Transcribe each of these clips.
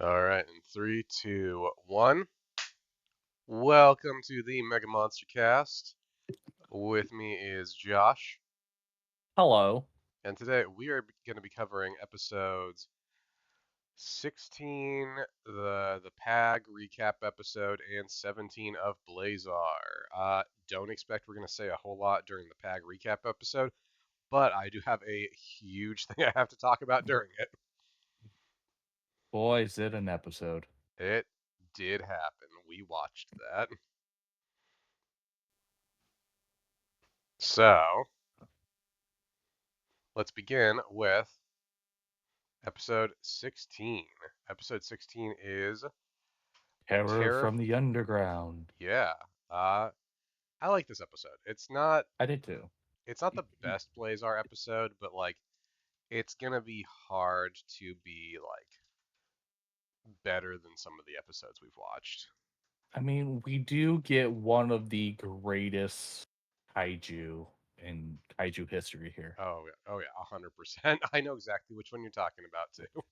All right, in three, two, one. Welcome to the MegaMonsterCast. With me is Josh, Hello. and today we are going to be covering episodes 16, the PAG recap episode, and 17 of Blazar. Don't expect we're going to say a whole lot during the PAG recap episode, but I do have a huge thing I have to talk about during it. Boy, is it an episode. It did happen. We watched that. So, let's begin with episode 16. Episode 16 is Terror Terror. from the Underground. Yeah. Uh, I like this episode. I did too. It's not the best Blazar episode, but like it's gonna be hard to be like better than some of the episodes we've watched. I mean, we do get one of the greatest kaiju in kaiju history here. Oh yeah, 100%. I know exactly which one you're talking about too.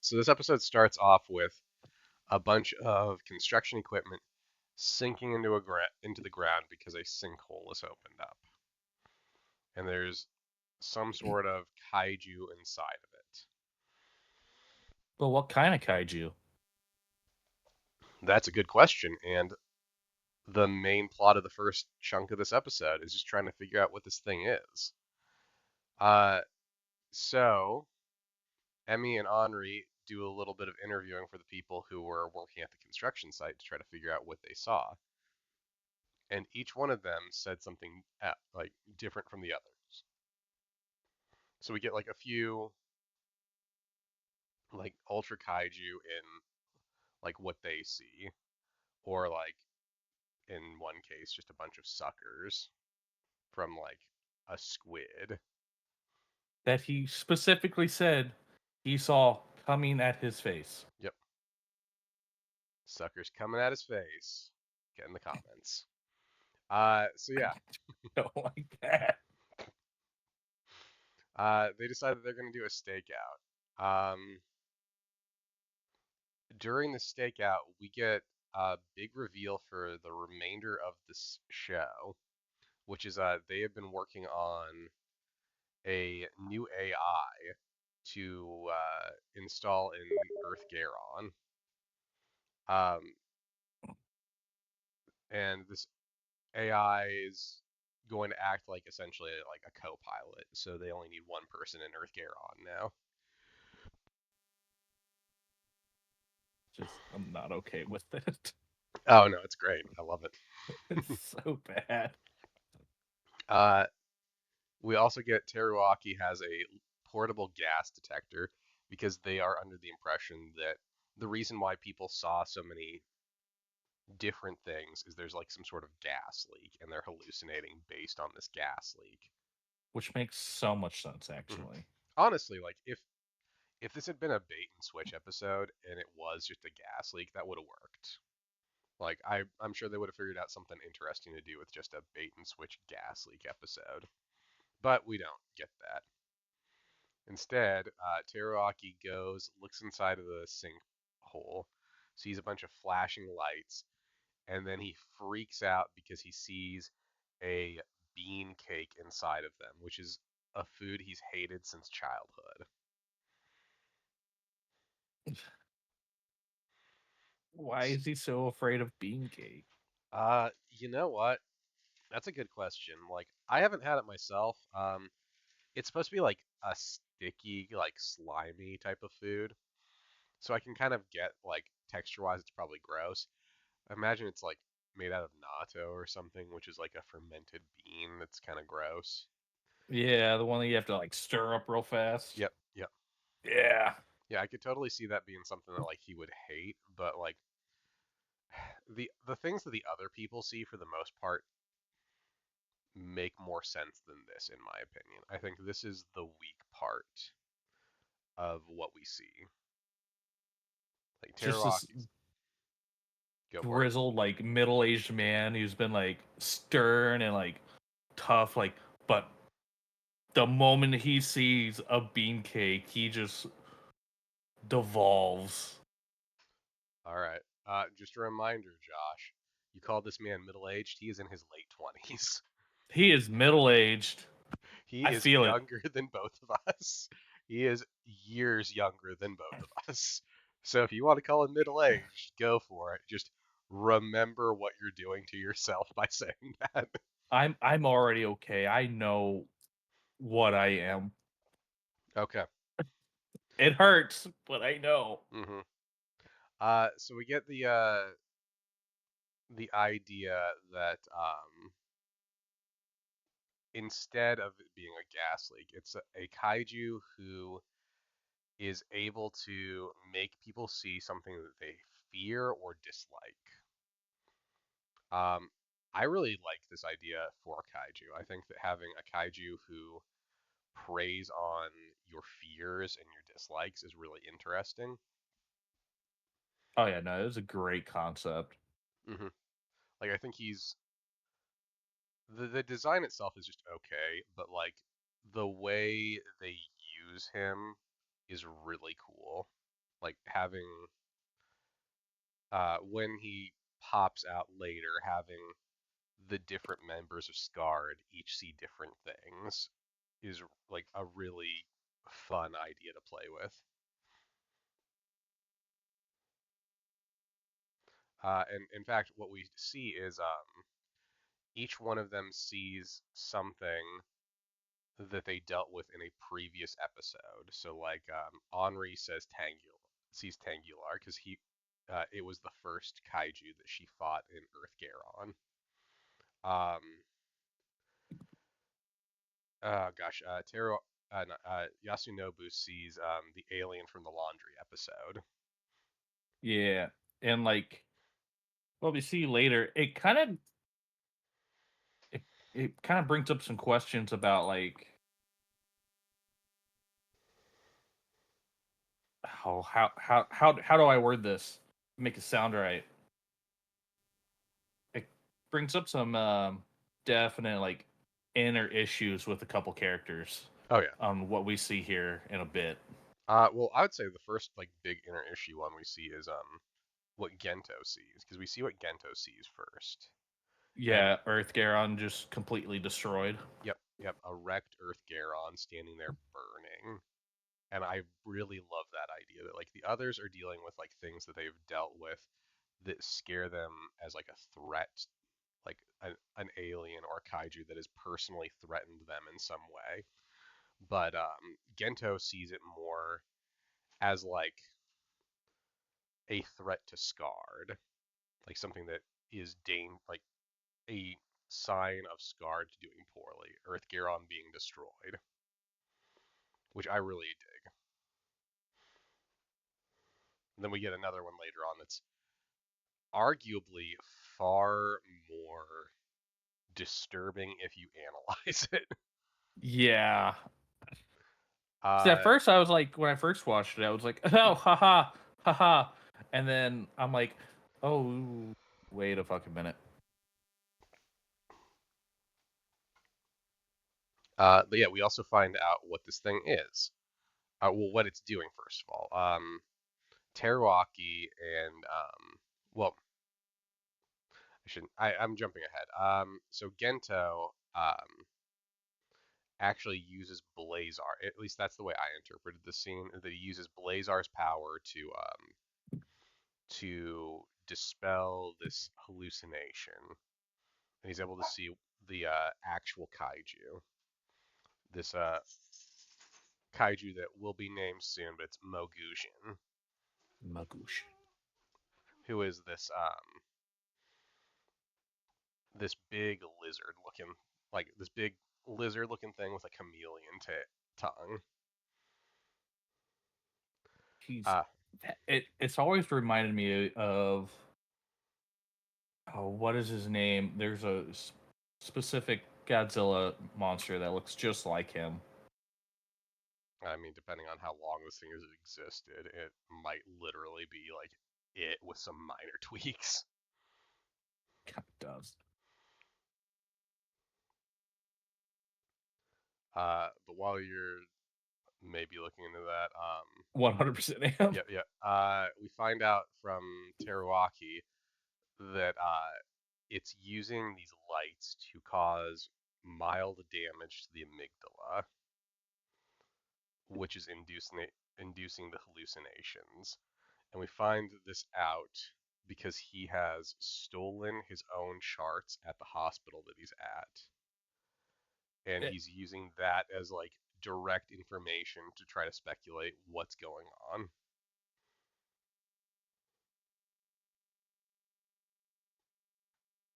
So this episode starts off with a bunch of construction equipment sinking into the ground because a sinkhole is opened up, and there's some sort of kaiju inside of it. But what kind of kaiju? That's a good question, and the main plot of the first chunk of this episode is just trying to figure out what this thing is. Uh, so Emmy and Henri do a little bit of interviewing for the people who were working at the construction site to try to figure out what they saw, and each one of them said something like different from the others. So we get like a few like ultra kaiju in like what they see, or like in one case just a bunch of suckers from like a squid. That he specifically said he saw coming at his face. Yep, suckers coming at his face. Get in the comments. So yeah, Don't like that. they decided they're gonna do a stakeout. During the stakeout, we get a big reveal for the remainder of this show, which is they have been working on a new AI to install in Earth Garon. Um, and this AI is going to act like essentially like a co-pilot, so they only need one person in Earth Garon now. Just, I'm not okay with it. Oh no, it's great. I love it. It's so bad. Uh, we also get Teruaki has a portable gas detector because they are under the impression that the reason why people saw so many different things is there's like some sort of gas leak and they're hallucinating based on this gas leak. Which makes so much sense, Mhm. actually. Honestly, like if this had been a bait and switch episode and it was just a gas leak, that would have worked. Like I'm sure they would have figured out something interesting to do with just a bait and switch gas leak episode. But we don't get that. Instead, Teruaki goes, looks inside of the sinkhole, sees a bunch of flashing lights, and then he freaks out because he sees a bean cake inside of them, which is a food he's hated since childhood. Why is he so afraid of bean cake? You know what? That's a good question. Like, I haven't had it myself. It's supposed to be like a sticky, like slimy type of food, so I can kind of get like texture-wise, it's probably gross. I imagine it's like made out of natto or something, which is like a fermented bean that's kind of gross. Yeah, the one that you have to like stir up real fast. Yep, yep. Yeah. Yeah, I could totally see that being something that like he would hate, but like the things that the other people see for the most part make more sense than this in my opinion. I think this is the weak part of what we see. Like Just this Teraki's go for it. grizzled, like middle-aged man who's been like stern and like tough, like, but The moment he sees a bean cake, he just devolves. All right. Just a reminder, Josh. You called this man middle-aged. He is in his late 20s. He is middle aged. He I is feel it. younger than both of us. He is years younger than both of us. So if you want to call him middle-aged, go for it. Just remember what you're doing to yourself by saying that. I'm already okay. I know what I am. Okay. It hurts, but I know. hmm so we get the idea that instead of it being a gas leak, it's a kaiju who is able to make people see something that they fear or dislike. Um, I really like this idea for kaiju. I think that having a kaiju who preys on your fears and your dislikes is really interesting. Oh yeah, no, it was a great concept. hmm Like I think he's the design itself is just okay, but like the way they use him is really cool. Like having when he pops out later, having the different members of Scarred each see different things is like a really fun idea to play with. And in fact, what we see is each one of them sees something that they dealt with in a previous episode. So like Henri sees Tangular because he it was the first kaiju that she fought in Earth Garon. Um, gosh, Yasunobu sees the alien from the laundry episode. Yeah, and like what we see later, it, it kind of brings up some questions about like how do I word this? Make it sound right. It brings up some definite like inner issues with a couple characters Oh yeah. on what we see here in a bit. Well, I would say the first like big inner issue one we see is what Gento sees because we see what Gento sees first, and Yeah, Earth Garon just completely destroyed. yep, a wrecked Earth Garon standing there burning, and I really love that idea that like the others are dealing with like things that they've dealt with that scare them as like a threat, like an alien or a kaiju that has personally threatened them in some way. But Gento sees it more as like a threat to Scarred, like something that is like a sign of Scarred doing poorly, Earth Garon being destroyed, which I really dig. And then we get another one later on that's arguably far more disturbing if you analyze it. Yeah. See, at Uh, first I was like, when I first watched it, I was like, oh, haha, haha, and then I'm like, oh, wait a fucking minute. but yeah, we also find out what this thing is. Well, what it's doing first of all. Teruaki and well, I shouldn't. I'm jumping ahead. So Gento actually uses Blazar. At least that's the way I interpreted the scene. That he uses Blazar's power to dispel this hallucination, and he's able to see the actual kaiju. This kaiju that will be named soon, but it's Mogujin, Magoosh. who is this big lizard looking, like this big lizard looking thing with a chameleon tongue. He's Uh, it's always reminded me of oh, what is his name? There's a specific Godzilla monster that looks just like him. I mean, depending on how long this thing has existed, it might literally be like it with some minor tweaks. Kind of does. But while you're maybe looking into that, 100% am. yeah, yeah. We find out from Teruaki that it's using these lights to cause mild damage to the amygdala, which is inducing the hallucinations. And we find this out because he has stolen his own charts at the hospital that he's at, and Eh, he's using that as like direct information to try to speculate what's going on.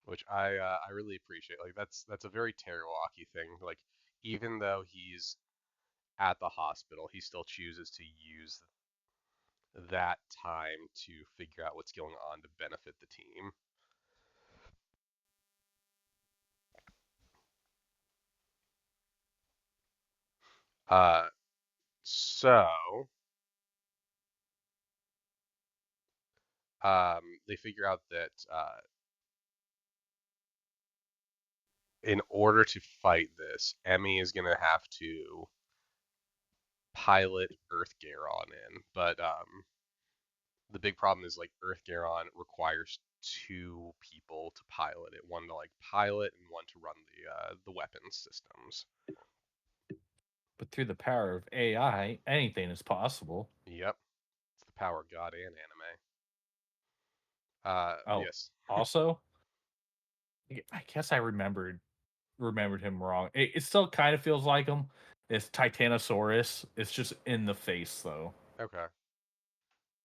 Which I really appreciate. Like that's a very Teriyaki thing. Like even though he's at the hospital, he still chooses to use that time to figure out what's going on to benefit the team. Uh, so they figure out that in order to fight this, Emmy is gonna have to pilot Earth Garon in, but the big problem is like Earth Garon requires two people to pilot it, one to like pilot and one to run the weapons systems. But through the power of AI, anything is possible. Yep, it's the power of God and anime. Oh, Yes. also, I guess I remembered him wrong. It still kind of feels like him. It's Titanosaurus. It's just in the face though. Okay.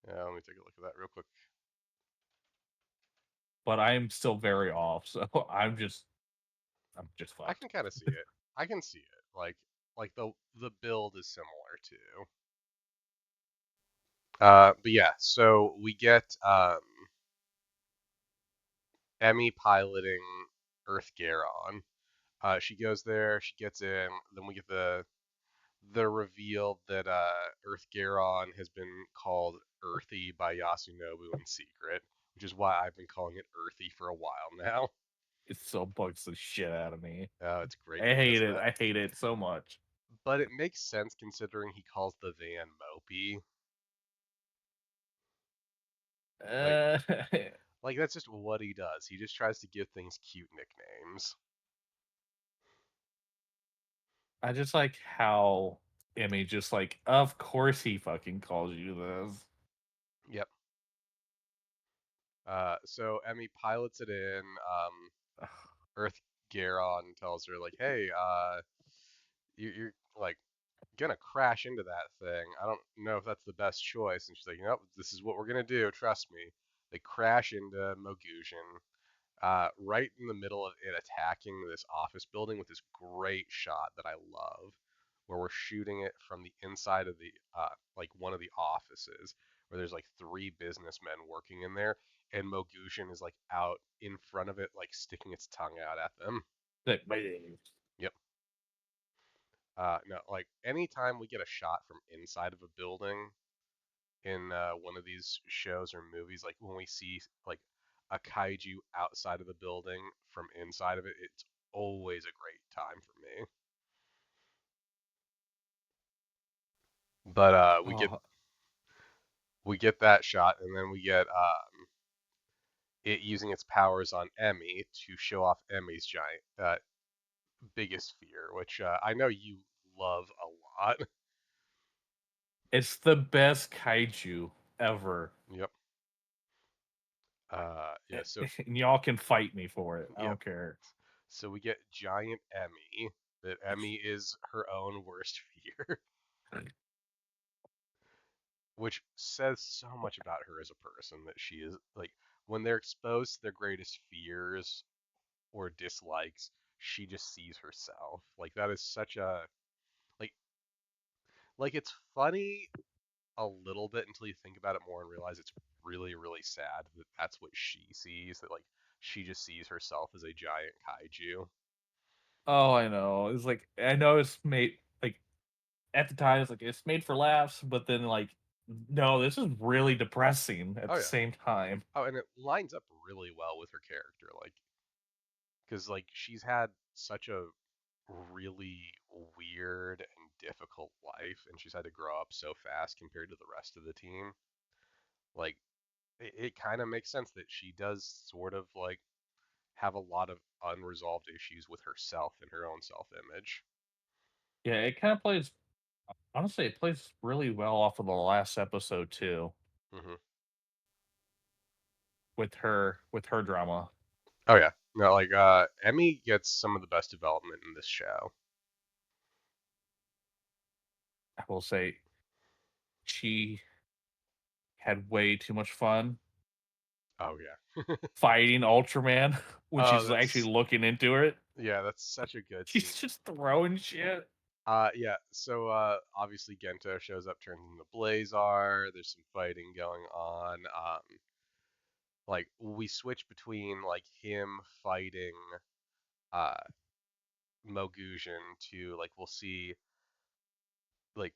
Yeah, let me take a look at that real quick. But I'm still very off, so I'm just I fucked. can kind of see it. I can see it. Like the build is similar too. But yeah, so we get Emmy piloting Earth Garon. She goes there, she gets in, then we get the reveal that Earth Garon has been called Earthy by Yasunobu in secret, which is why I've been calling it Earthy for a while now. It still bugs the shit out of me. It's great I that he hate does it. that. I hate it so much. But it makes sense considering he calls the van Mopey. Like Uh, like that's just what he does. He just tries to give things cute nicknames. I just like how Emmy just like, of course he fucking calls you this. Yep. So Emmy pilots it in. Earth Garon tells her like, "Hey, you're like gonna crash into that thing. I don't know if that's the best choice." And she's like, "Nope, this is what we're gonna do. Trust me." They crash into Mogujin, right in the middle of it attacking this office building with this great shot that I love, where we're shooting it from the inside of the like one of the offices, where there's like three businessmen working in there, and Mogujin is like out in front of it, like sticking its tongue out at them. Like, Yep. No, like anytime we get a shot from inside of a building in one of these shows or movies, like when we see like a kaiju outside of the building from inside of it, it's always a great time for me. But oh, we get that shot, and then we get it using its powers on Emmy to show off Emmy's giant biggest fear, which I know you love a lot. it's the best kaiju ever. Yep. Yeah. So And y'all can fight me for it. I yep. don't care. So we get giant Emmy. That Emmy is her own worst fear, which says so much about her as a person that she is like when they're exposed to their greatest fears or dislikes, she just sees herself. Like that is such a like it's funny a little bit until you think about it more and realize it's really sad that that's what she sees, that like she just sees herself as a giant kaiju. Oh, I know. It's like I know it's made like at the time it's like it's made for laughs, but then like no, this is really depressing at Oh the yeah. same time. Oh, and it lines up really well with her character, like because like she's had such a really weird and difficult life, and she's had to grow up so fast compared to the rest of the team. Like, it kind of makes sense that she does sort of like have a lot of unresolved issues with herself and her own self-image. Yeah, it kind of plays. Honestly, it plays really well off of the last episode too, Hmm. with her drama. Oh yeah, no, like Emmy gets some of the best development in this show. I will say she had way too much fun Oh yeah. fighting Ultraman when Oh, she's actually that's looking into it. yeah, that's such a good She's scene. just throwing shit. Yeah, so obviously Gento shows up, turns into Blazar. There's some fighting going on. Like we switch between like him fighting uh Mogujin to like we'll see like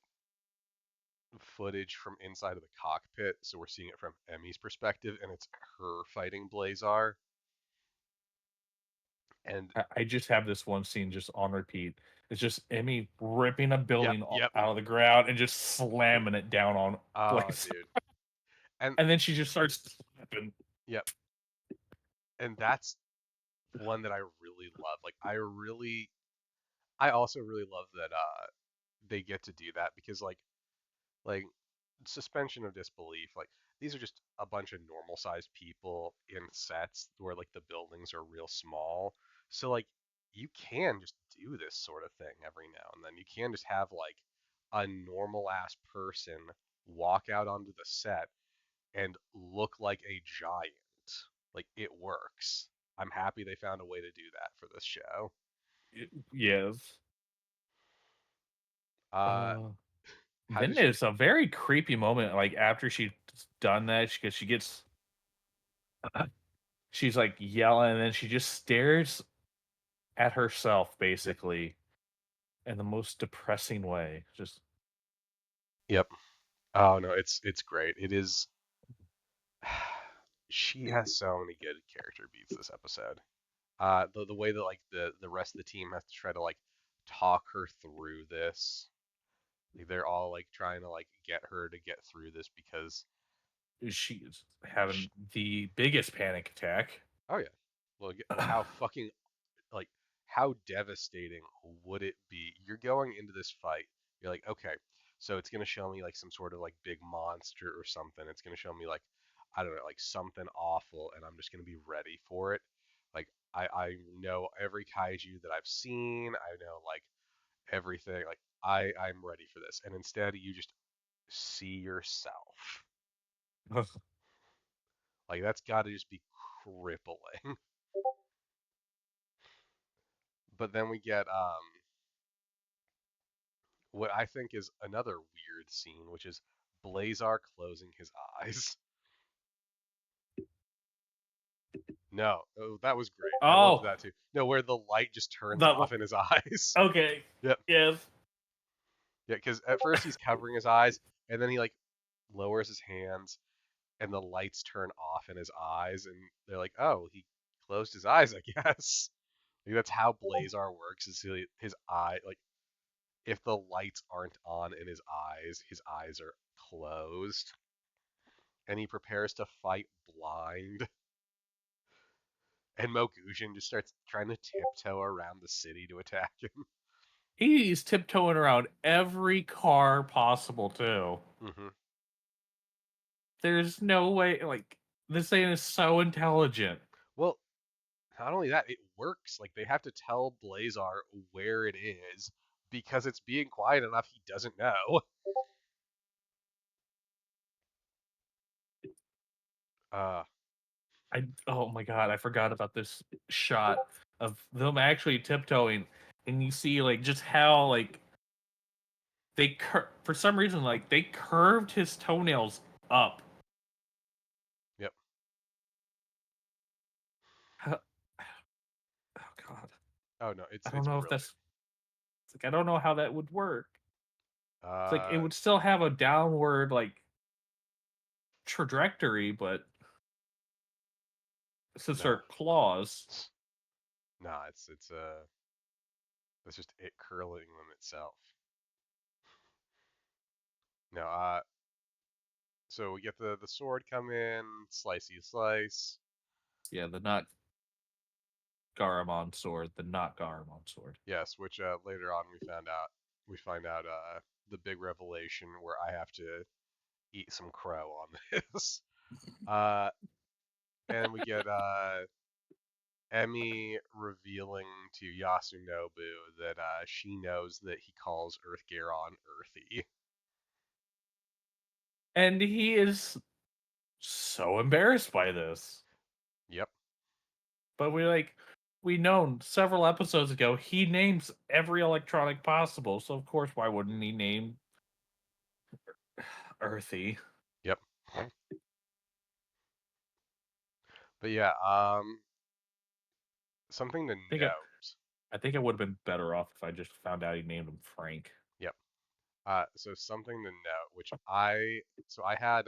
footage from inside of the cockpit, so we're seeing it from Emmy's perspective, and it's her fighting Blazar. And I just have this one scene just on repeat. It's just Emmy ripping a yep, building yep. out of the ground and just slamming it down on Oh, Blaze. dude. And And then she just starts slapping. yep, and that's one that I really love. Like I also really love that they get to do that because like suspension of disbelief. Like these are just a bunch of normal sized people in sets where like the buildings are real small. So like you can just do this sort of thing every now and then. You can just have like a normal ass person walk out onto the set and look like a giant. Like it works. I'm happy they found a way to do that for this show. Yes. Uh, Uh, how then did you? there's a very creepy moment, like after she's done that, because she gets, she's like yelling, and then she just stares at herself, Yep, basically, in the most depressing way. Just yep. Oh no, it's great. It is. She has so many good character beats this episode. The way that like the rest of the team has to try to like talk her through this. Like, they're all like trying to like get her to get through this because she's sh having the biggest panic attack. oh yeah. Well, how fucking like how devastating would it be? You're going into this fight. You're like, okay, so it's gonna show me like some sort of like big monster or something. It's gonna show me like I don't know, like something awful, and I'm just gonna be ready for it. Like I know every kaiju that I've seen. I know like everything. Like I'm ready for this. And instead, you just see yourself. Like that's got to just be crippling. But then we get what I think is another weird scene, which is Blazar closing his eyes. No, oh, that was great. I loved Oh, that too. No, where the light just turns that off in his eyes. okay. Yep. Yes. Yeah, because at first he's covering his eyes, and then he like lowers his hands, and the lights turn off in his eyes, and they're like, "Oh, he closed his eyes, I guess." Like, that's how Blazar works. Is his eye like if the lights aren't on in his eyes are closed, and he prepares to fight blind. And Mogujin just starts trying to tiptoe around the city to attack him. He's tiptoeing around every car possible too. Hmm. There's no way, like, this thing is so intelligent. Well, not only that, it works. Like they have to tell Blazar where it is because it's being quiet enough he doesn't know. Uh, Oh my god, I forgot about this shot of them actually tiptoeing, and you see like just how like for some reason like they curved his toenails up. yep. How- oh god, Oh no, I don't it's know if brilliant. that's it's like I don't know how that would work. It's like it Uh, would still have a downward like trajectory, but since no, they're claws, nah, it's It's just it curling them itself. No, so we get the sword come in, slicey slice. Yeah, the not Garamond sword, the not Garamond sword. Yes, which later on we find out the big revelation where I have to eat some crow on this. Uh, and we get Emmy revealing to Yasunobu that she knows that he calls Earthgaron Earthy. And he is so embarrassed by this. Yep, But we know several episodes ago he names every electronic possible, so of course why wouldn't he name Earthy? yep. But yeah, something to I think I, note. I think I would have been better off if I just found out he named him Frank. Yep. So something to note, which I had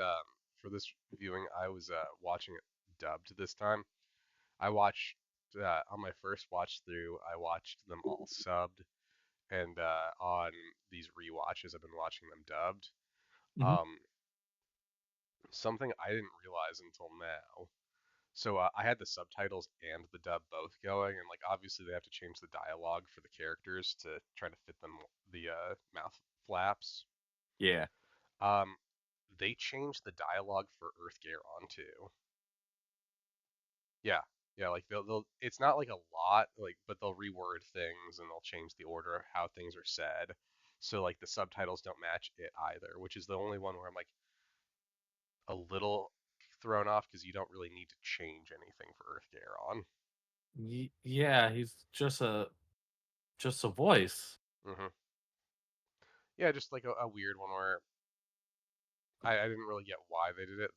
for this viewing, I was watching it dubbed this time. I watched on my first watch through, I watched them all subbed, and on these rewatches, I've been watching them dubbed. Mm-hmm. Um, Something I didn't realize until now. So I had the subtitles and the dub both going, and like obviously they have to change the dialogue for the characters to try to fit them the mouth flaps. Yeah. Um, they changed the dialogue for Earthgaron too. Yeah, yeah, like they'll it's not like a lot, like, but they'll reword things and they'll change the order of how things are said. So like the subtitles don't match it either, which is the only one where I'm like a little thrown off because you don't really need to change anything for Earthgaron. Yeah, he's just a voice. Hmm. Yeah, just like a weird one where I didn't really get why they did it.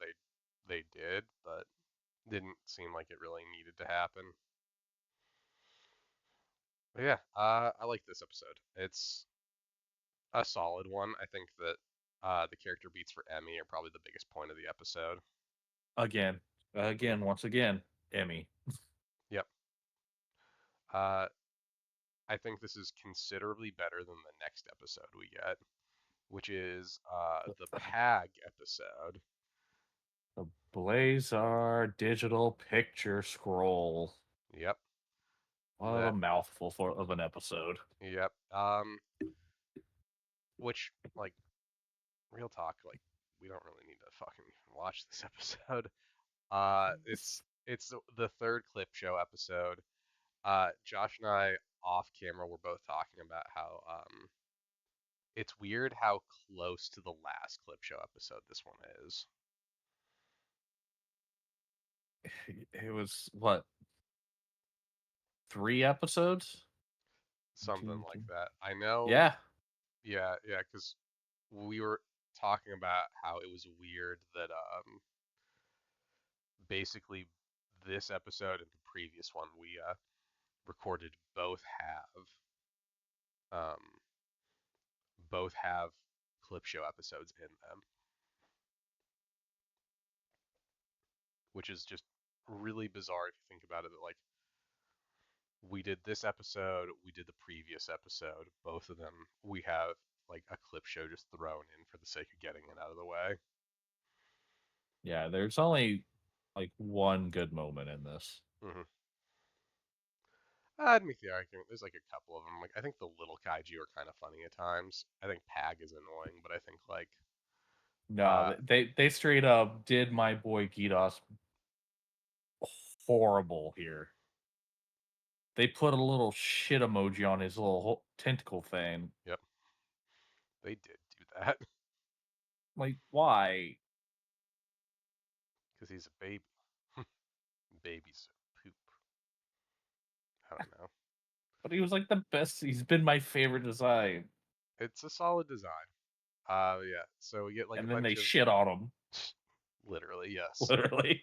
They did, but didn't seem like it really needed to happen. But yeah, I like this episode. It's a solid one. I think that the character beats for Emmy are probably the biggest point of the episode. Again. Hmm. Once again, Emmy. Yep. Uh, I think this is considerably better than the next episode we get, which is the PAG episode. The Blazar digital picture scroll. Yep. What a That. mouthful of an episode. Yep. Which like real talk, like we don't really need to fucking watch this episode. It's the third clip show episode. Josh and I off camera were both talking about how it's weird how close to the last clip show episode this one is. It was what, 3 episodes? Something like that. I know, Yeah. yeah, yeah, because we were talking about how it was weird that basically this episode and the previous one we recorded um both have clip show episodes in them, which is just really bizarre if you think about it. That like we did this episode, we did the previous episode, both of them we have like a clip show just thrown in for the sake of getting it out of the way. Yeah, there's only like one good moment in this. Hmm. I'd make the argument. There's like a couple of them. Like I think the little kaiju are kind of funny at times. I think Pag is annoying, but I think like No, uh they straight up did my boy Gidos horrible here. They put a little shit emoji on his little tentacle thing. yep, they did do that Like, why? because he's a baby. Babies poop. I don't know. But he was like the best. He's been my favorite design. It's a solid design. Yeah. So we get like a And then bunch they of shit on him, literally, yes. literally.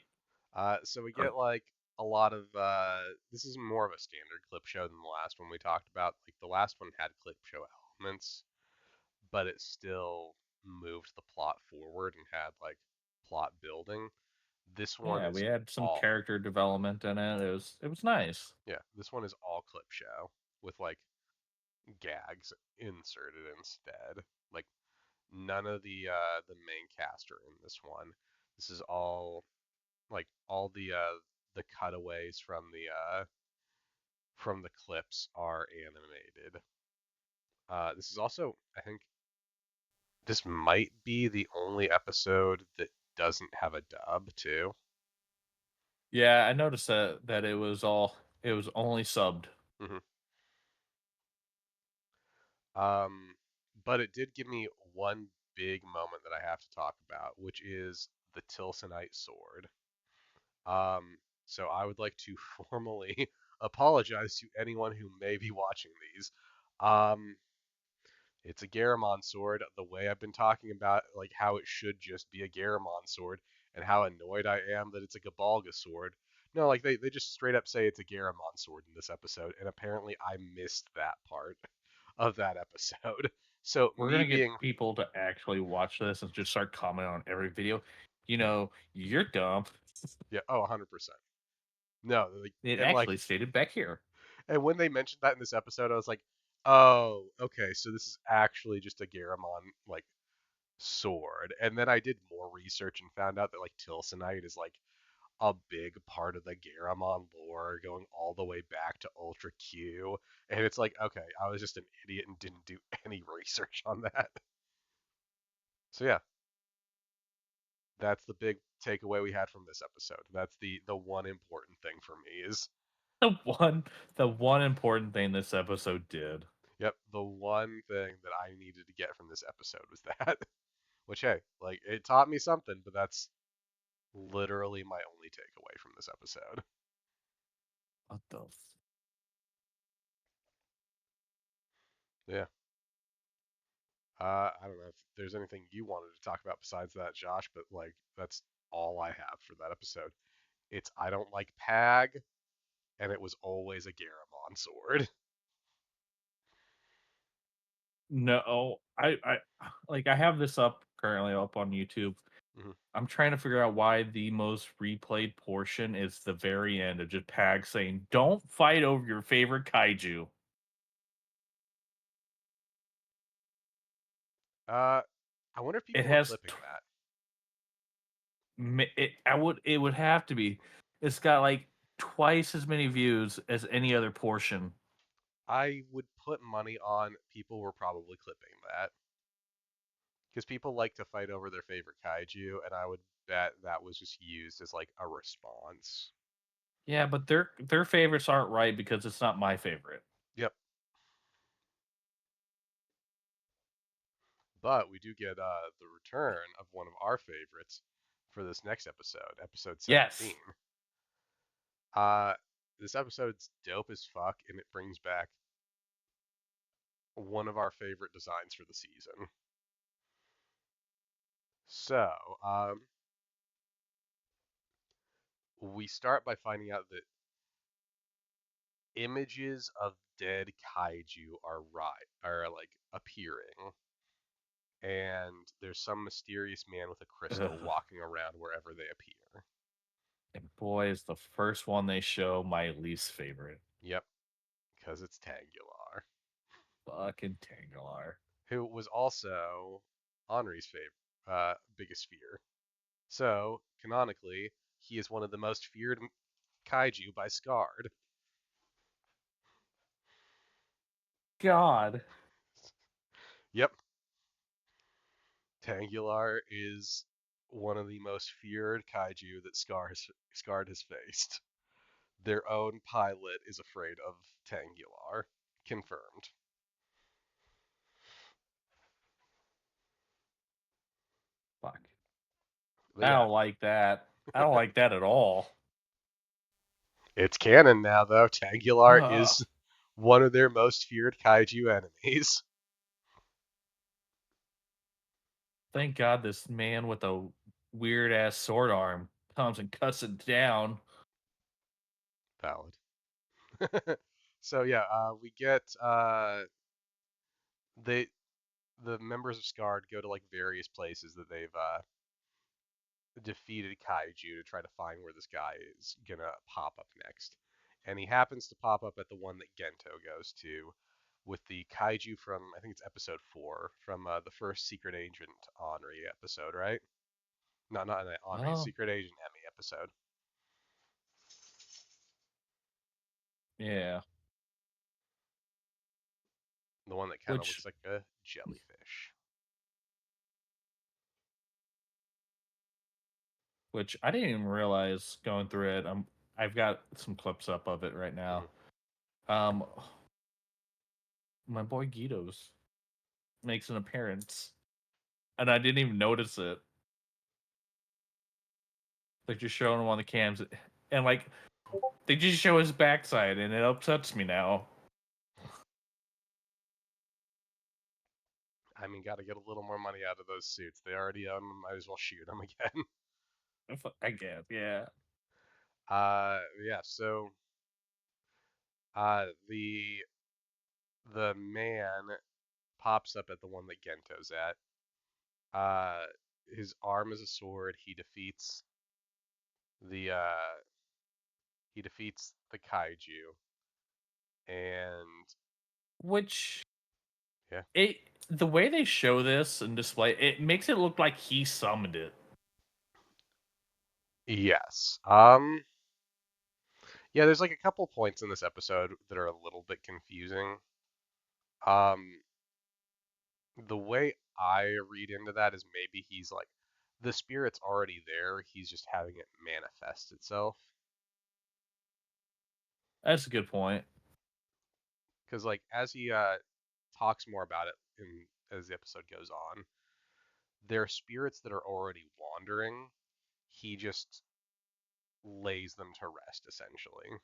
So we get like a lot of this is more of a standard clip show than the last one we talked about. Like the last one had clip show elements, but it still moved the plot forward and had like plot building. This one Yeah, we is had some all character development in it. It was nice. yeah, this one is all clip show with like gags inserted instead. Like none of the main cast are in this one. This is all like all the cutaways from the clips are animated. This is also, I think, this might be the only episode that doesn't have a dub too. Yeah, I noticed that it was only subbed. hmm Um, but it did give me one big moment that I have to talk about, which is the Tilsonite sword. Um, so I would like to formally apologize to anyone who may be watching these. Um, it's a Garamond sword. The way I've been talking about like how it should just be a Garamond sword and how annoyed I am that it's a Gabalga sword. No, like they just straight up say it's a Garamond sword in this episode, and apparently I missed that part of that episode. So We're me gonna get being people to actually watch this and just start commenting on every video. You yeah, know, you're dumb. yeah, oh, 100%. No, like It and like actually stated back here. and when they mentioned that in this episode, I was like, "Oh, okay, so this is actually just a Garamond like sword." And then I did more research and found out that like Tilsonite is like a big part of the Garamond lore going all the way back to Ultra Q. And it's like, okay, I was just an idiot and didn't do any research on that. So yeah, that's the big takeaway we had from this episode. That's the one important thing for me is The one the one important thing this episode did. yep, the one thing that I needed to get from this episode was that. Which hey, like it taught me something, but that's literally my only takeaway from this episode. What the Yeah. I don't know if there's anything you wanted to talk about besides that, Josh, but like that's all I have for that episode. It's I don't like PAG, and it was always a Garamond sword. No, I like I have this up currently up on YouTube. Mhm. I'm trying to figure out why the most replayed portion is the very end of just Pag saying, "Don't fight over your favorite kaiju." uh, I wonder if It people were has clipping that. it would have to be. It's got like twice as many views as any other portion. I would put money on people were probably clipping that because people like to fight over their favorite kaiju, and I would bet that was just used as like a response. Yeah, but their favorites aren't right because it's not my favorite. Yep. But we do get the return of one of our favorites for this next episode, episode Yes. 17. Uh, this episode's dope as fuck, and it brings back one of our favorite designs for the season. So, we start by finding out that images of dead kaiju are like appearing, and there's some mysterious man with a crystal Ugh. walking around wherever they appear. And boy, is the first one they show my least favorite. Yep, because it's Tangular, Fucking Tangela. who was also Henri's favorite, biggest fear. So, canonically, he is one of the most feared kaiju by Scarred. God. Yep, Tangular is one of the most feared kaiju that Scarred has faced. Their own pilot is afraid of Tangular. Confirmed. Fuck. But I yeah, don't like that. I don't like that at all. it's canon now, though. Tangular Ugh. is one of their most feared kaiju enemies. Thank God this man with a weird ass sword arm comes and cuts it down. Valid. So yeah, we get they the members of Scarred go to like various places that they've defeated kaiju to try to find where this guy is gonna pop up next. And he happens to pop up at the one that Gento goes to. with the kaiju from I think it's episode 4 from the first Secret Agent Henri episode, right? No, not Henri, Oh, Secret Agent Emmy episode. yeah. The one that kind of Which looks like a jellyfish. which I didn't even realize going through it. I've got some clips up of it right now. Hmm. Um, my boy Guidos makes an appearance, and I didn't even notice it. They're just showing him on the cams, and like they just show his backside, and it upsets me now. I mean, got to get a little more money out of those suits. They already own them. Might as well shoot them again. I guess, yeah. Yeah. So, uh, the man pops up at the one that Gento's at. Uh, his arm is a sword. The he defeats the kaiju, and Which yeah, it the way they show this and display it makes it look like he summoned it. yes. Yeah. There's like a couple points in this episode that are a little bit confusing. Um, the way I read into that is maybe he's like the spirit's already there. He's just having it manifest itself. That's a good point. Because like as he talks more about it in as the episode goes on, there are spirits that are already wandering. He just lays them to rest essentially.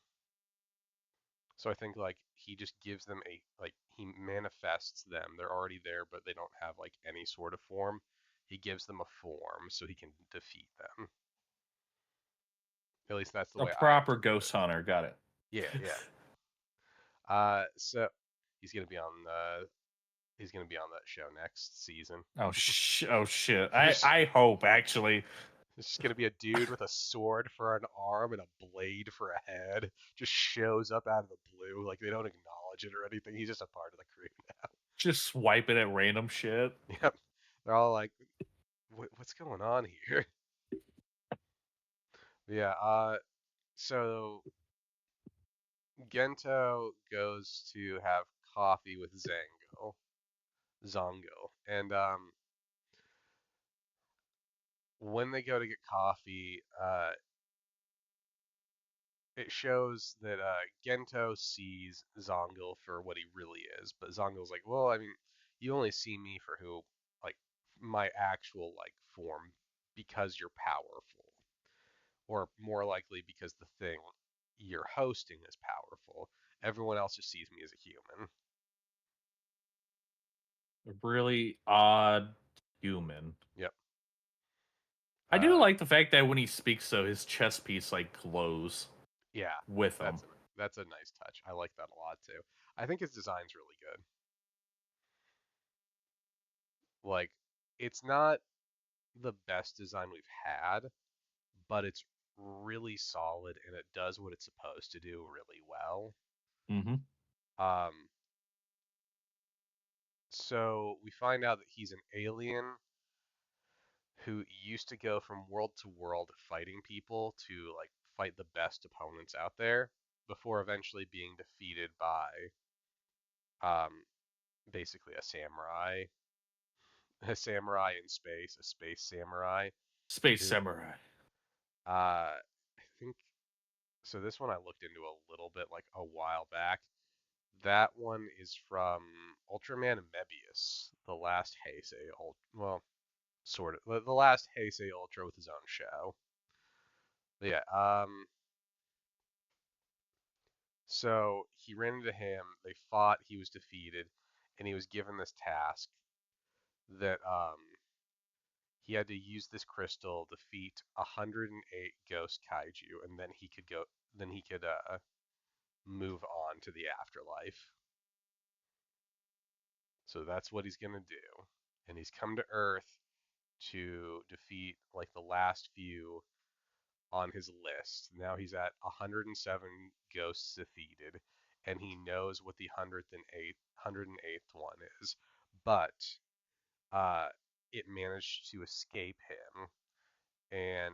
So I think like he just gives them a like he manifests them. They're already there, but they don't have like any sort of form. He gives them a form so he can defeat them. At least that's the A way I proper interpret ghost it. hunter, got it. Yeah, yeah. So he's gonna be on that show next season. Oh shit. There's I hope actually. It's just gonna be a dude with a sword for an arm and a blade for a head. Just shows up out of the blue, like they don't acknowledge it or anything. He's just a part of the crew Just swiping at random shit. now. Yep. They're all like, "What's going on here?" Yeah. So Gento goes to have coffee with Zongo, and when they go to get coffee, it shows that Gento sees Zongul for what he really is, but Zongul's like, well, I mean, you only see me for who, like, my actual like form because you're powerful, or more likely because the thing you're hosting is powerful. Everyone else just sees me as a human. A really odd human. Yep. I do Uh, like the fact that when he speaks though, his chest piece like glows yeah, with him. that's a nice touch. I like that a lot too. I think his design's really good. Like, it's not the best design we've had, but it's really solid and it does what it's supposed to do really well. Mm-hmm. Um, so we find out that he's an alien who used to go from world to world fighting people to like fight the best opponents out there before eventually being defeated by um, basically a samurai in space, a space samurai Space who Samurai. I think so. This one I looked into a little bit like a while back. That one is from Ultraman Mebius, the last Heisei Ultra, well, sort of, the last Heisei Ultra with his own show. But yeah, so he ran into him, they fought, he was defeated, and he was given this task that he had to use this crystal, defeat 108 ghost kaiju, and then he could move on to the afterlife. So that's what he's gonna do. And he's come to Earth to defeat like the last few on his list. Now he's at 107 ghosts defeated, and he knows what the 108th one is, but uh, it managed to escape him and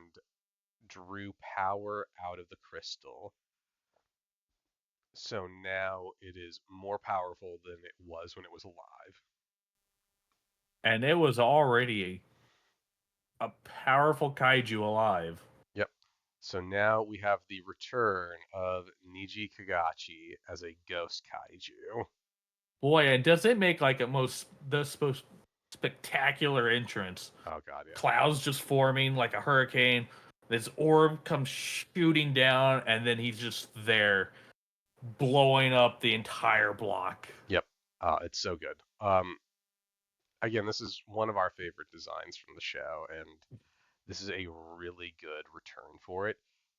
drew power out of the crystal. So now it is more powerful than it was when it was alive. And it was already a powerful kaiju alive. Yep. So now we have the return of Niji Kagachi as a ghost kaiju. Boy, and does it make like a most spectacular entrance? Oh god, yeah. Clouds just forming like a hurricane. This orb comes shooting down, and then he's just there, blowing up the entire block. Yep. It's so good. Again, this is one of our favorite designs from the show, and this is a really good return for it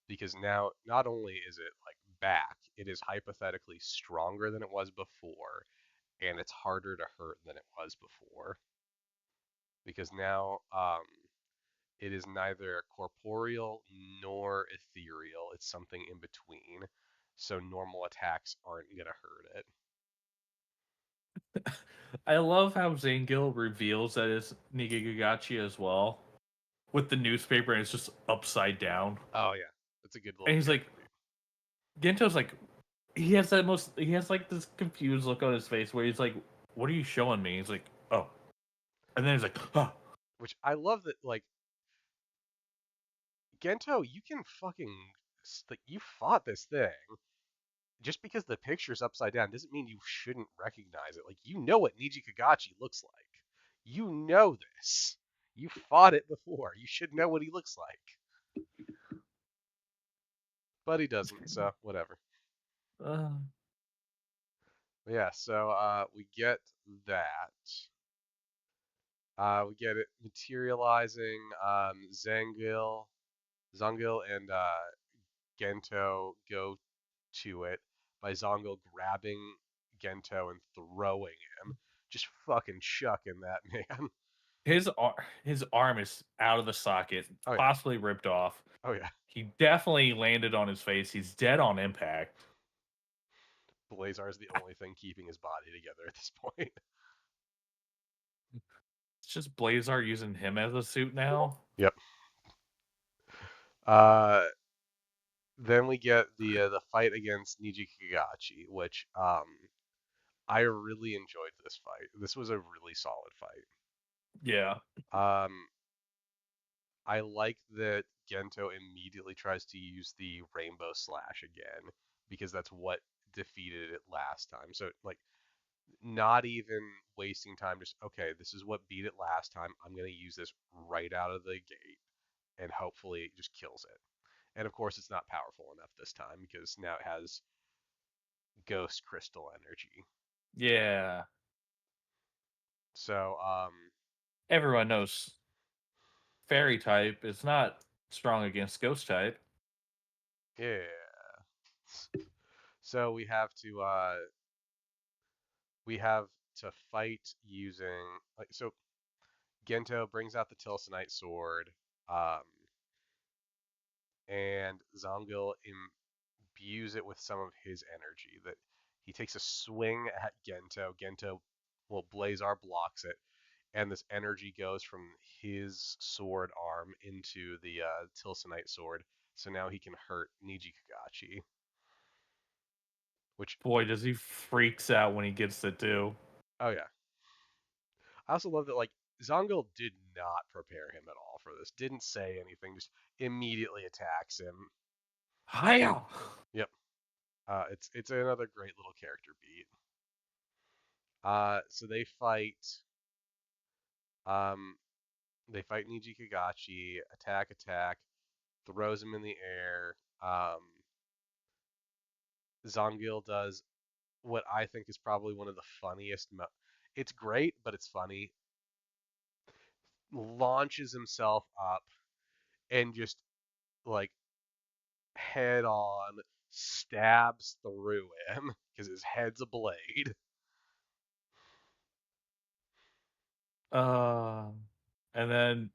because now not only is it like back, it is hypothetically stronger than it was before, and it's harder to hurt than it was before because now it is neither corporeal nor ethereal. It's something in between, so normal attacks aren't gonna hurt it. I love how Zangil reveals that it's Nigigagachi as well, with the newspaper, and it's just upside down. Oh yeah, that's a good And little he's like, character beat. Gento's like, he has like this confused look on his face where he's like, "What are you showing me?" He's like, "Oh," and then he's like, "Huh." Which I love that like Gento, you can fucking like you fought this thing. Just because the picture's upside down doesn't mean you shouldn't recognize it. Like you know what Niji Kagachi looks like. You know this. You fought it before. You should know what he looks like. But he doesn't, so whatever. Uh, Yeah, so we get that. We get it materializing. Zangil, and Gento go to it by Zangil grabbing Gento and throwing him, just fucking chucking that man. his arm is out of the socket, Oh yeah, possibly ripped off. oh yeah. He definitely landed on his face. He's dead on impact. Blazar is the only thing keeping his body together at this point. It's just Blazar using him as a suit now. Yep. Uh, then we get the fight against Niji Kagachi, which I really enjoyed this fight. This was a really solid fight. Yeah. Um, I like that Gento immediately tries to use the Rainbow Slash again because that's what defeated it last time. So like not even wasting time, just okay, this is what beat it last time. I'm gonna use this right out of the gate and hopefully it just kills it. And of course it's not powerful enough this time because now it has ghost crystal energy. Yeah. So Everyone knows fairy type is not strong against ghost type. yeah. So we have to fight using like so Gento brings out the Tilsonite sword, um, and Zongil imbues it with some of his energy. That he takes a swing at Gento. Gento, well, Blazar blocks it, and this energy goes from his sword arm into the Tilsonite sword. So now he can hurt Niji Kagachi. Which, Boy, does he freaks out when he gets it too. oh yeah, I also love that like Zongil did not prepare him at all for this. Didn't say anything. Just immediately attacks him. Hiya! Yep. It's another great little character beat. So Um, they fight Niji Kagachi. Attack. Throws him in the air. Zongil does what I think is probably one of the funniest. It's great, but it's funny. Launches himself up and just like head on stabs through him because his head's a blade. Uh, and then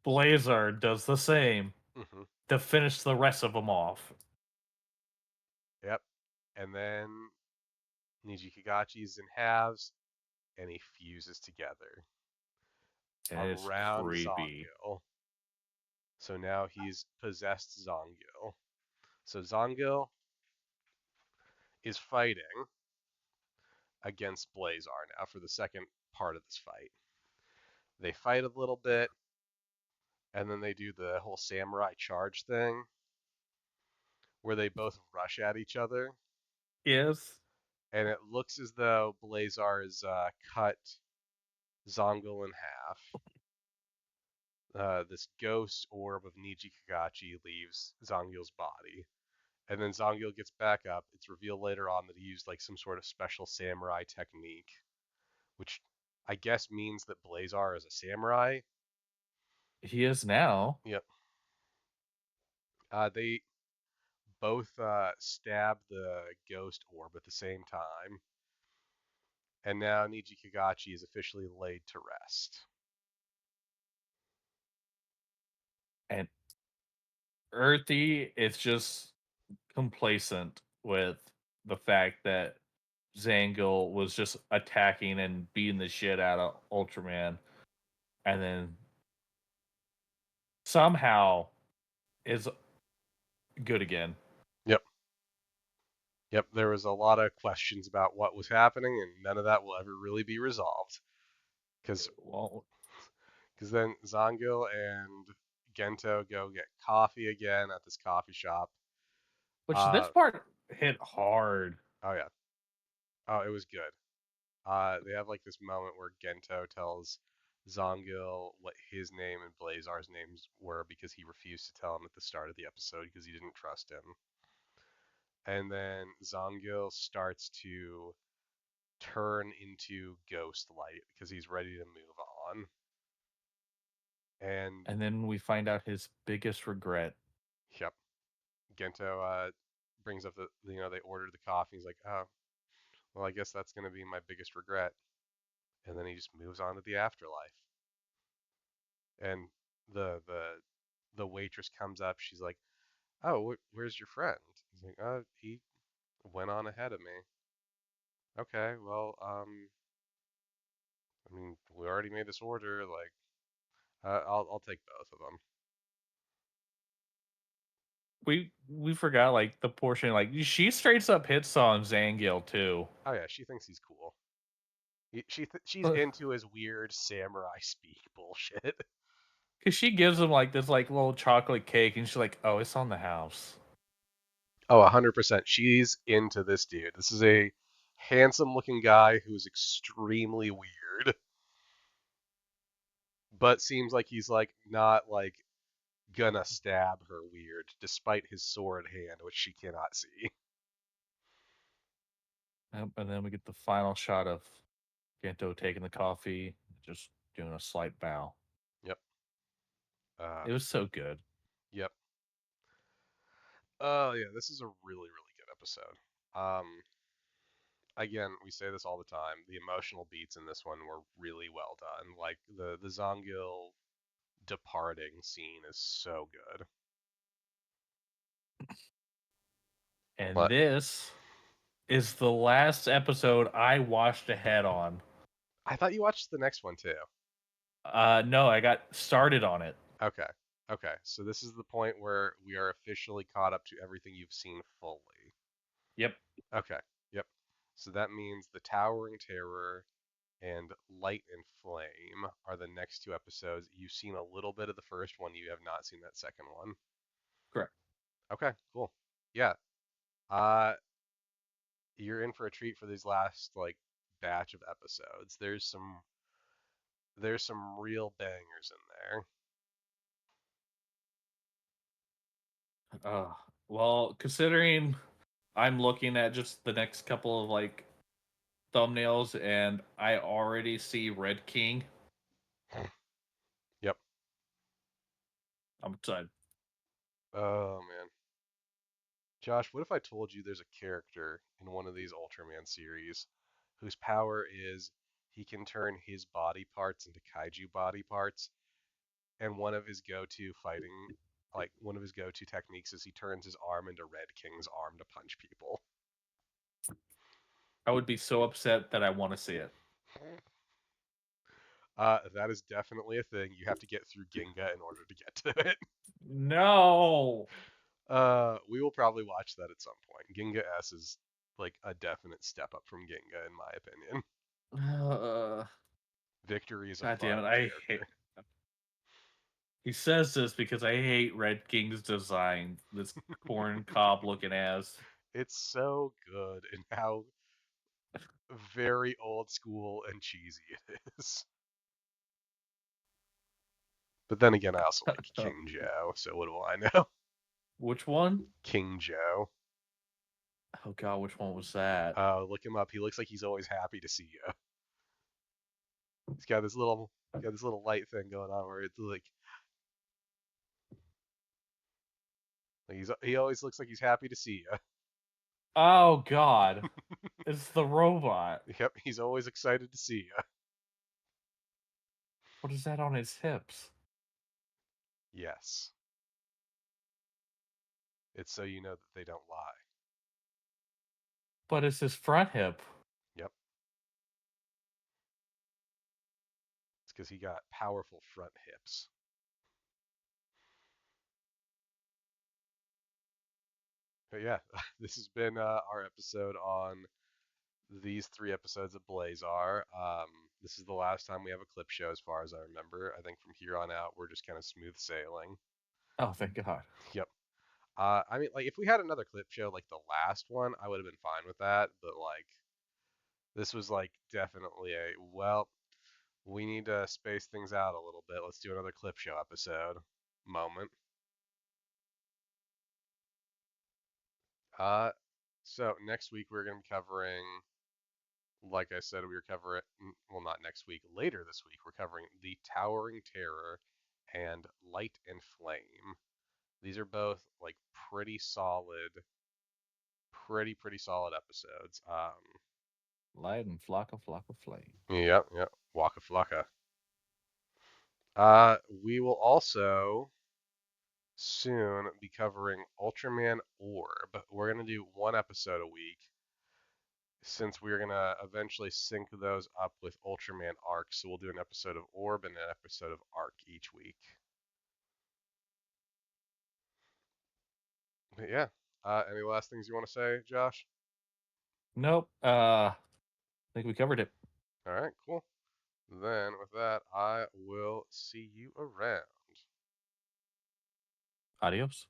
Blazar does the same Hmm. to finish the rest of them off. Yep. And then Niji Kagachi's in halves, and he fuses together And it's around creepy. Zongil. So now he's possessed Zongil. So Zongil is fighting against Blazar now for the second part of this fight. They fight a little bit, and then they do the whole samurai charge thing where they both rush at each other. Yes. And it looks as though Blazar has cut Zongil in half. This ghost orb of Niji Kagachi leaves Zongil's body. And then Zongil gets back up. It's revealed later on that he used like some sort of special samurai technique, which I guess means that Blazar is a samurai. He is now. Yep. They both stab the ghost orb at the same time, and now Niji Kagachi is officially laid to rest. And Earthy is just complacent with the fact that Zangil was just attacking and beating the shit out of Ultraman, and then somehow is good again. Yep. Yep. There was a lot of questions about what was happening, and none of that will ever really be resolved. Because Well, then Zangil and Gento go get coffee again at this coffee shop. which this Uh, part hit hard. oh yeah. Oh, it was good. They have like this moment where Gento tells Zongil what his name and Blazar's names were because he refused to tell him at the start of the episode because he didn't trust him. And then Zongil starts to turn into Ghost Light because he's ready to move on. And And then we find out his biggest regret. yep, Gento brings up the they ordered the coffee. He's like, oh, well, I guess that's gonna be my biggest regret. And then he just moves on to the afterlife. And the waitress comes up. She's like, "Oh, where's your friend?" He's like, "Oh, he went on ahead of me." Okay, well, I mean, we already made this order. Like, I'll take both of them. We forgot like the portion like she straight up hits on Zangil too. Oh yeah, she thinks he's cool. She's into his weird samurai speak bullshit. Cause she gives him like this like little chocolate cake and she's like, oh, it's on the house. Oh, 100%. She's into this dude. This is a handsome-looking guy who's extremely weird, but seems like he's like not like gonna stab her weird, despite his sword hand, which she cannot see. And then we get the final shot of Gento taking the coffee, just doing a slight bow. Yep. Uh, It was so good. yep. Oh yeah, this is a really, really good episode. Um, again, we say this all the time. The emotional beats in this one were really well done. Like the Zongil departing scene is so good. And But this is the last episode I watched ahead on. I thought you watched the next one too. No, I got started on it. Okay. Okay. So this is the point where we are officially caught up to everything you've seen fully. Yep, Okay. Yep. So that means the Towering Terror and Light and Flame are the next two episodes. You've seen a little bit of the first one. You have not seen that second one. correct. Okay, cool. Yeah. Uh, you're in for a treat for these last like batch of episodes. There's some real bangers in there. Uh, well, considering I'm looking at just the next couple of like thumbnails and I already see Red King, Yep. I'm excited. Oh man. Josh, what if I told you there's a character in one of these Ultraman series whose power is he can turn his body parts into kaiju body parts, and one of his go-to techniques is he turns his arm into Red King's arm to punch people. I would be so upset that I want to see it. That is definitely a thing. You have to get through Ginga in order to get to it. No. We will probably watch that at some point. Ginga S is like a definite step up from Ginga, in my opinion. Uh, Victory is a God damn fun it! I hate. character. He says this because I hate Red King's design. This corn cob looking ass. It's so good and how very old school and cheesy it is. But then again, I also like King Joe, so what do I know? Which one? King Joe. Oh god, which one was that? Look him up. He looks like he's always happy to see you. He's got this little light thing going on where it's like he always looks like he's happy to see you. Oh god, it's the robot. Yep, he's always excited to see you. What is that on his hips? Yes, it's so you know that they don't lie. But it's his front hip. Yep, it's because he got powerful front hips. But yeah, this has been our episode on these 3 episodes of Blazar. This is the last time we have a clip show, as far as I remember. I think from here on out, we're just kind of smooth sailing. Oh, thank God. Yep. I mean, like, if we had another clip show like the last one, I would have been fine with that. But, like, this was, like, definitely well, we need to space things out a little bit. Let's do another clip show episode moment. Uh, so next week we're going to be covering, like I said, we were covering, well, not next week, later this week, we're covering The Towering Terror and Light and Flame. These are both, like, pretty solid episodes. Light and flock of flame. Yep. Waka Flocka. We will also soon be covering Ultraman Orb. We're going to do one episode a week since we're going to eventually sync those up with Ultraman Arc. So we'll do an episode of Orb and an episode of Arc each week. But yeah. Any last things you want to say, Josh? Nope. I think we covered it. All right, cool. Then with that, I will see you around. Adios.